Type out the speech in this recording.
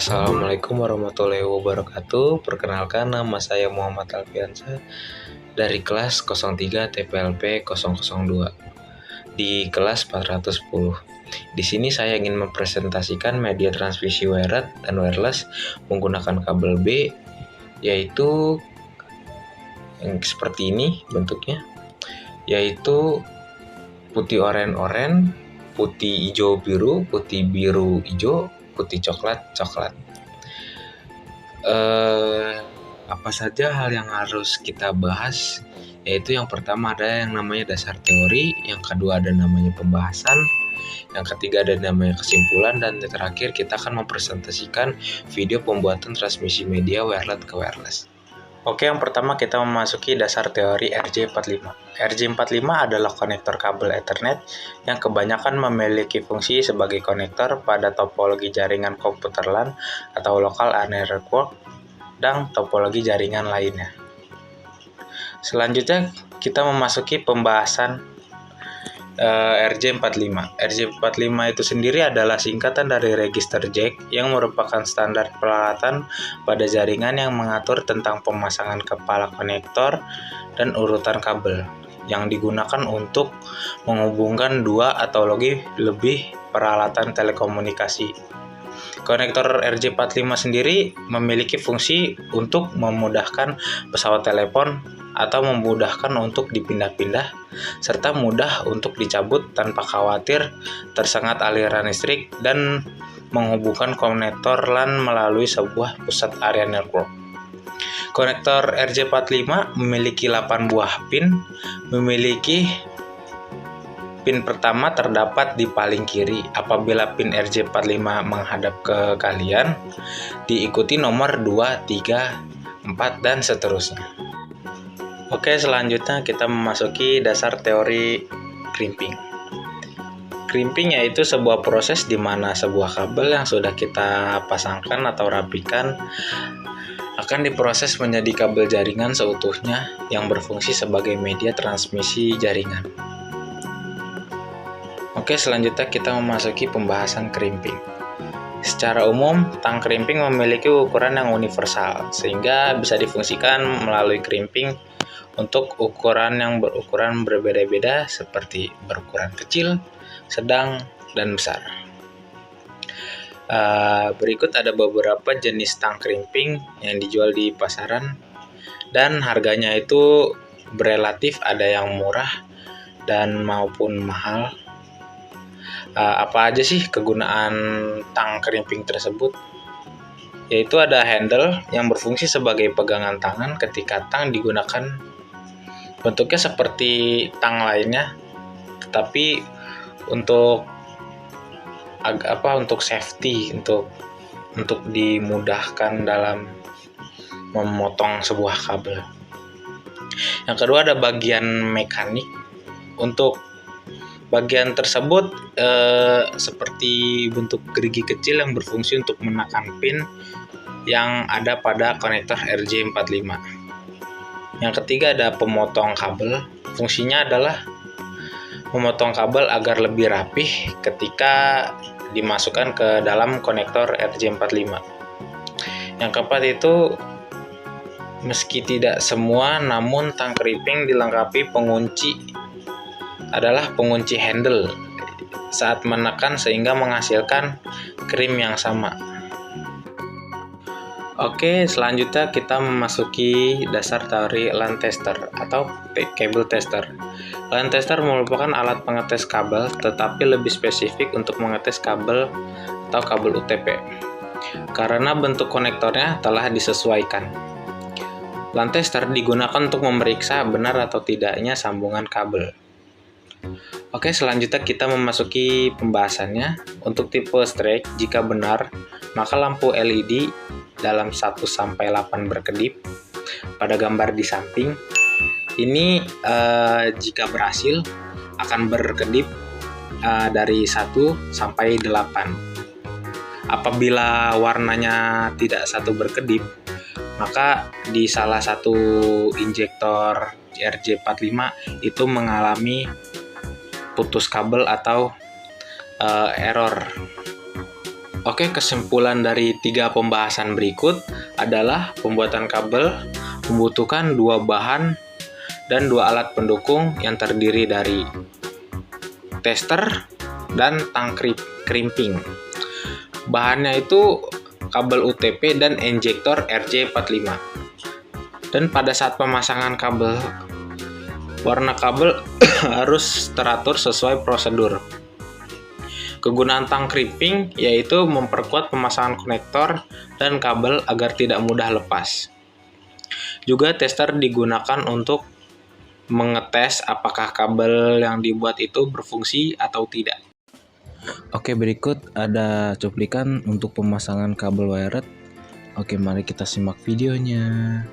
Assalamualaikum warahmatullahi wabarakatuh. Perkenalkan, nama saya Muhammad Alfiansa dari kelas 03 TPLP 002 di kelas 410. Di sini saya ingin mempresentasikan media transmisi wired dan wireless menggunakan kabel B, yaitu yang seperti ini bentuknya, yaitu putih oranye, putih hijau biru, putih biru hijau, putih coklat. Apa saja hal yang harus kita bahas? Yaitu yang pertama ada yang namanya dasar teori, yang kedua ada namanya pembahasan, yang ketiga ada namanya kesimpulan, dan yang terakhir kita akan mempresentasikan video pembuatan transmisi media wireless ke wireless. Oke, yang pertama kita memasuki dasar teori RJ45. RJ45 adalah konektor kabel Ethernet yang kebanyakan memiliki fungsi sebagai konektor pada topologi jaringan komputer LAN atau Local Area Network dan topologi jaringan lainnya. Selanjutnya kita memasuki pembahasan RJ45. RJ45 itu sendiri adalah singkatan dari register jack yang merupakan standar peralatan pada jaringan yang mengatur tentang pemasangan kepala konektor dan urutan kabel yang digunakan untuk menghubungkan dua atau lebih peralatan telekomunikasi. Konektor RJ45 sendiri memiliki fungsi untuk memudahkan pesawat telepon atau memudahkan untuk dipindah-pindah, serta mudah untuk dicabut tanpa khawatir tersengat aliran listrik dan menghubungkan konektor LAN melalui sebuah pusat area network. Konektor RJ45 memiliki 8 buah pin. Pin pertama terdapat di paling kiri. Apabila pin RJ45 menghadap ke kalian, diikuti nomor 2, 3, 4, dan seterusnya. Oke, selanjutnya kita memasuki dasar teori crimping. Crimping yaitu sebuah proses di mana sebuah kabel yang sudah kita pasangkan atau rapikan akan diproses menjadi kabel jaringan seutuhnya yang berfungsi sebagai media transmisi jaringan. Oke, selanjutnya kita memasuki pembahasan crimping. Secara umum, tang crimping memiliki ukuran yang universal, sehingga bisa difungsikan melalui crimping untuk ukuran yang berukuran berbeda-beda seperti berukuran kecil, sedang, dan besar. Berikut ada beberapa jenis tang crimping yang dijual di pasaran dan harganya itu berelatif, ada yang murah dan maupun mahal. Apa aja sih kegunaan tang crimping tersebut? Yaitu ada handle yang berfungsi sebagai pegangan tangan ketika tang digunakan. Bentuknya seperti tang lainnya, tetapi untuk safety, untuk dimudahkan dalam memotong sebuah kabel. Yang kedua ada bagian mekanik. Untuk bagian tersebut seperti bentuk gerigi kecil yang berfungsi untuk menekan pin yang ada pada konektor RJ45. Yang ketiga ada pemotong kabel. Fungsinya adalah memotong kabel agar lebih rapih ketika dimasukkan ke dalam konektor RJ45. Yang keempat itu, meski tidak semua, namun tang crimping dilengkapi pengunci handle saat menekan sehingga menghasilkan krim yang sama. Oke, selanjutnya kita memasuki dasar teori LAN tester atau cable tester. LAN tester merupakan alat pengetes kabel, tetapi lebih spesifik untuk mengetes kabel atau kabel UTP, karena bentuk konektornya telah disesuaikan. LAN tester digunakan untuk memeriksa benar atau tidaknya sambungan kabel. Oke, selanjutnya kita memasuki pembahasannya. Untuk tipe strike, jika benar, maka lampu LED dalam 1-8 berkedip pada gambar di samping. Ini jika berhasil akan berkedip dari 1 sampai 8. Apabila warnanya tidak satu berkedip, maka di salah satu injektor RJ45 itu mengalami putus kabel atau error. Oke, kesimpulan dari 3 pembahasan berikut adalah pembuatan kabel membutuhkan 2 bahan dan 2 alat pendukung yang terdiri dari tester dan tang crimping. Bahannya itu kabel UTP dan injektor RJ45. Dan pada saat pemasangan kabel, warna kabel harus teratur sesuai prosedur. Kegunaan tang crimping yaitu memperkuat pemasangan konektor dan kabel agar tidak mudah lepas. Juga tester digunakan untuk mengetes apakah kabel yang dibuat itu berfungsi atau tidak. Oke, berikut ada cuplikan untuk pemasangan kabel wired. Oke, mari kita simak videonya.